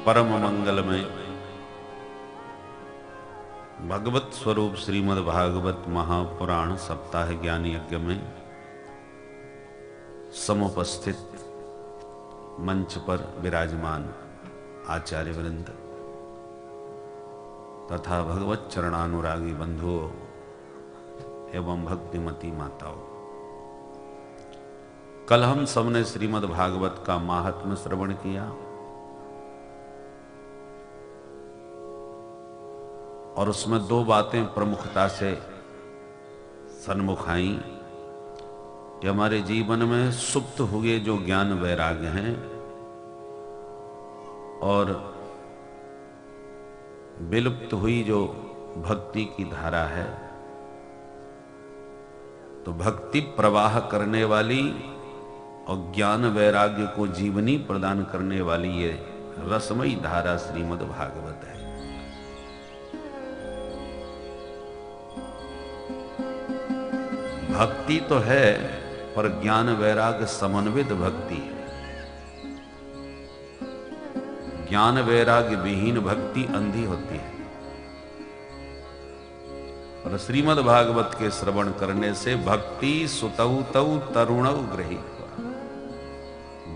परम मंगलमय भगवत स्वरूप श्रीमद् भागवत महापुराण सप्ताह ज्ञान यज्ञ में समुपस्थित मंच पर विराजमान आचार्य वृंद तथा भगवत चरणानुरागी बंधुओं एवं भक्तिमती माताओं, कल हम सबने श्रीमद् भागवत का महात्म्य श्रवण किया और उसमें दो बातें प्रमुखता से सन्मुख आईं कि हमारे जीवन में सुप्त हुए जो ज्ञान वैराग्य हैं और विलुप्त हुई जो भक्ति की धारा है, तो भक्ति प्रवाह करने वाली और ज्ञान वैराग्य को जीवनी प्रदान करने वाली ये रसमयी धारा श्रीमद् भागवत है। भक्ति तो है पर ज्ञान वैराग्य समन्वित भक्ति है। ज्ञान वैराग्य विहीन भक्ति अंधी होती है और श्रीमद् भागवत के श्रवण करने से भक्ति सुतौ तौ तरुणौ गृहीत्वा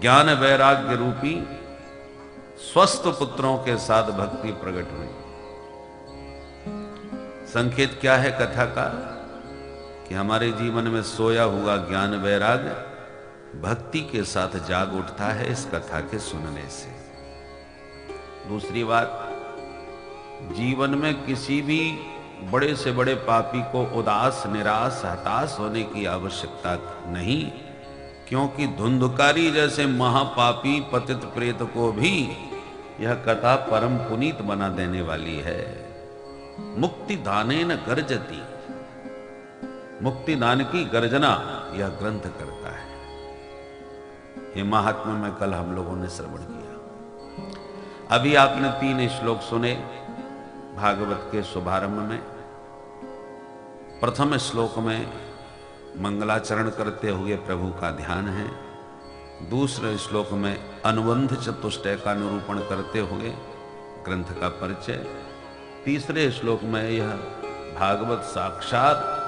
ज्ञान वैराग्य रूपी स्वस्थ पुत्रों के साथ भक्ति प्रकट हुई। संकेत क्या है कथा का कि हमारे जीवन में सोया हुआ ज्ञान वैराग्य भक्ति के साथ जाग उठता है इस कथा के सुनने से। दूसरी बात, जीवन में किसी भी बड़े से बड़े पापी को उदास निराश हताश होने की आवश्यकता नहीं, क्योंकि धुंधकारी जैसे महापापी पतित प्रेत को भी यह कथा परम पुनीत बना देने वाली है। मुक्ति दानेन गर्जति, मुक्ति दान की गर्जना यह ग्रंथ करता है। ये महात्म्य में कल हम लोगों ने श्रवण किया। अभी आपने 3 श्लोक सुने भागवत के शुभारंभ में। प्रथम श्लोक में मंगलाचरण करते हुए प्रभु का ध्यान है। दूसरे श्लोक में अनुबंध चतुष्टय का निरूपण करते हुए ग्रंथ का परिचय। तीसरे श्लोक में यह भागवत साक्षात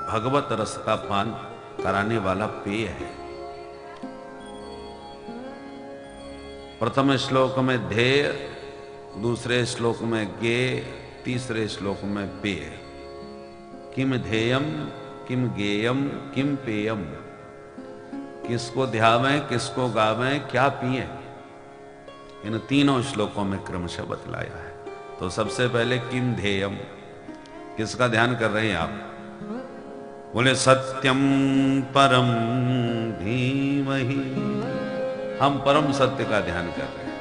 भगवत रस का पान कराने वाला पेय है। प्रथम श्लोक में ध्येय, दूसरे श्लोक में ज्ञेय, तीसरे श्लोक में पेय। किम ध्येयम किम ज्ञेयम किम पेयम, किसको ध्यावें किसको गावें क्या पिए, इन तीनों श्लोकों में क्रमशः बतलाया है। तो सबसे पहले किम ध्येयम, किसका ध्यान कर रहे हैं आप? बोले सत्यम परम धीमहि, हम परम सत्य का ध्यान कर रहे हैं।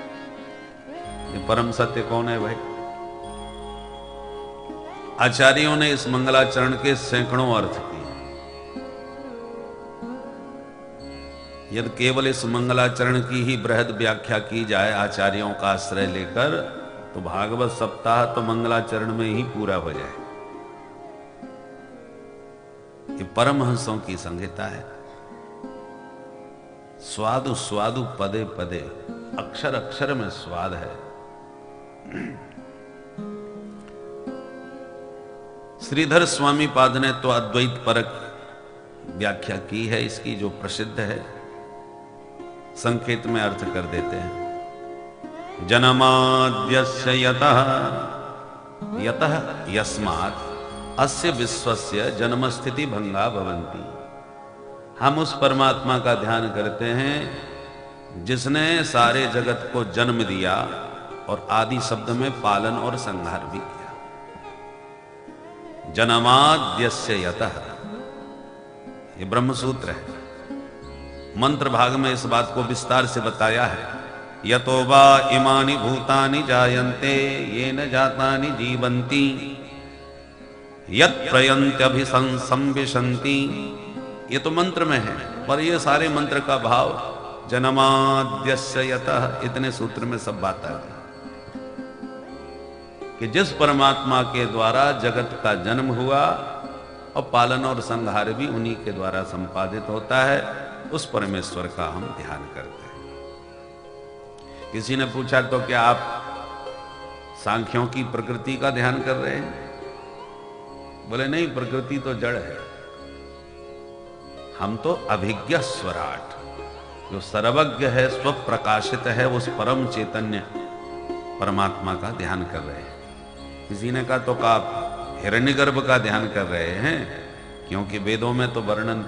ये परम सत्य कौन है भाई? आचार्यों ने इस मंगलाचरण के सैकड़ों अर्थ किए। यदि केवल इस मंगलाचरण की ही बृहद व्याख्या की जाए आचार्यों का आश्रय लेकर, तो भागवत सप्ताह तो मंगलाचरण में ही पूरा हो जाए। ये परमहंसों की संहिता है। स्वादु स्वादु पदे पदे, अक्षर अक्षर में स्वाद है। श्रीधर स्वामी पाद ने तो अद्वैत परक व्याख्या की है इसकी, जो प्रसिद्ध है। संकेत में अर्थ कर देते हैं। जन्माद्यस्य यतः यतः यस्मात् अस्य विश्वस्य जन्म स्थिति भंगा भवन्ति। हम उस परमात्मा का ध्यान करते हैं जिसने सारे जगत को जन्म दिया और आदि शब्द में पालन और संहार भी किया। जन्माद्यस्य यतः, ये ब्रह्म सूत्र है। मंत्र भाग में इस बात को विस्तार से बताया है। यतो वा इमानि भूतानि जायन्ते येन जातानि जीवन्ति यत् प्रयन्त्यभिसंविशन्ति। ये तो मंत्र में है, पर ये सारे मंत्र का भाव जन्माद्यस्य यतः, इतने सूत्र में सब बात आ गई कि जिस परमात्मा के द्वारा जगत का जन्म हुआ और पालन और संहार भी उन्हीं के द्वारा संपादित होता है, उस परमेश्वर का हम ध्यान करते हैं। किसी ने पूछा तो क्या आप सांख्यों की प्रकृति का ध्यान कर रहे हैं? बोले नहीं, प्रकृति तो जड़ है, हम तो अभिज्ञ स्वराट, जो सर्वज्ञ है, स्वप्रकाशित है, उस परम चैतन्य परमात्मा का ध्यान कर रहे हैं। किसी ने कहा तो आप हिरण्यगर्भ का ध्यान कर रहे हैं, क्योंकि वेदों में तो वर्णन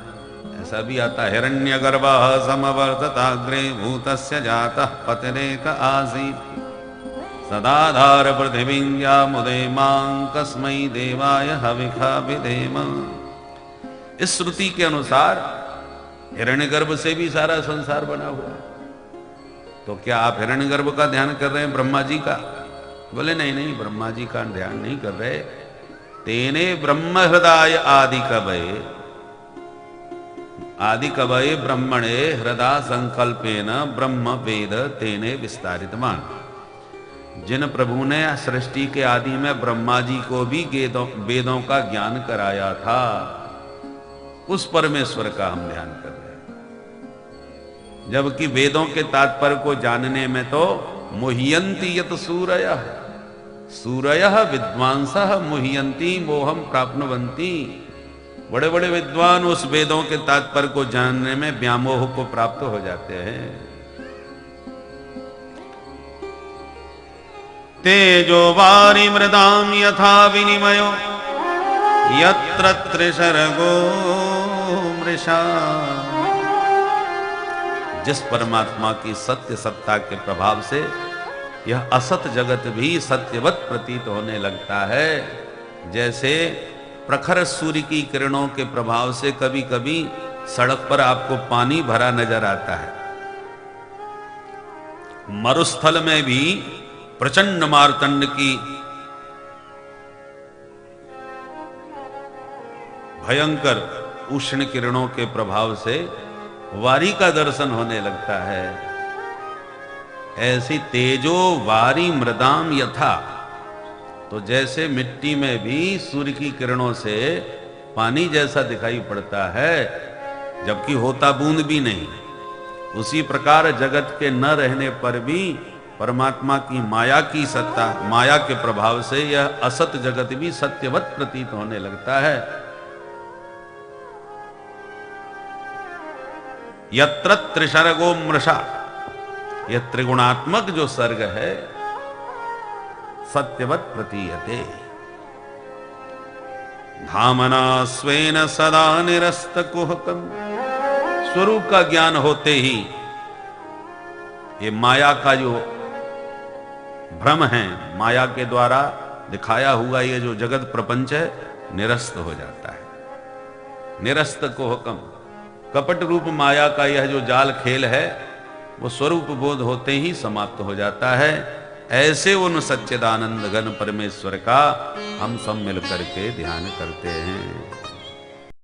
ऐसा भी आता है, हिरण्यगर्भः समवर्तताग्रे भूतस्य जातः पतिरेक आसीत् सदाधार पृथिवीं मुदे मां कस्मै देवाय हविखा विधेम। इस श्रुति के अनुसार हिरण्यगर्भ से भी सारा संसार बना हुआ है। तो क्या आप हिरण्यगर्भ का ध्यान कर रहे हैं, ब्रह्मा जी का? बोले नहीं नहीं, ब्रह्मा जी का ध्यान नहीं कर रहे। तेने ब्रह्म हृदय आदि कवये, आदि कवये ब्रह्मणे हृदय संकल्पेन ब्रह्म वेद तेने विस्तारितमान। जिन प्रभु ने सृष्टि के आदि में ब्रह्मा जी को भी वेदों का ज्ञान कराया था, उस परमेश्वर का हम ध्यान कर रहे हैं। जबकि वेदों के तात्पर्य को जानने में तो मुह्यन्ति यत सूरयः, सूरयः विद्वांसः मुह्यन्ति मोहम प्राप्नुवन्ति। बड़े बड़े विद्वान उस वेदों के तात्पर्य को जानने में व्यामोह को प्राप्त हो जाते हैं। तेजो वारि मृदाम यथा विनिमयो यत्र त्रिसर्गो मृषा। जिस परमात्मा की सत्य सत्ता के प्रभाव से यह असत जगत भी सत्यवत प्रतीत होने लगता है, जैसे प्रखर सूर्य की किरणों के प्रभाव से कभी कभी सड़क पर आपको पानी भरा नजर आता है। मरुस्थल में भी प्रचंड मार्तंड की भयंकर उष्ण किरणों के प्रभाव से वारी का दर्शन होने लगता है। ऐसी तेजो वारी मृदाम यथा, तो जैसे मिट्टी में भी सूर्य की किरणों से पानी जैसा दिखाई पड़ता है, जबकि होता बूंद भी नहीं, उसी प्रकार जगत के न रहने पर भी परमात्मा की माया की सत्ता, माया के प्रभाव से यह असत जगत भी सत्यवत प्रतीत होने लगता है। यत्र त्रिसर्गो मृषा, यह त्रिगुणात्मक जो सर्ग है सत्यवत प्रतीयते। धामना स्वेन सदा निरस्त कुहकम। स्वरूप का ज्ञान होते ही ये माया का जो भ्रम है, माया के द्वारा दिखाया हुआ ये जो जगत प्रपंच है, निरस्त हो जाता है। निरस्त कुहकम, कपट रूप माया का यह जो जाल खेल है, वो स्वरूप बोध होते ही समाप्त हो जाता है। ऐसे उन सच्चिदानंद घन परमेश्वर का हम सब मिलकर के ध्यान करते हैं।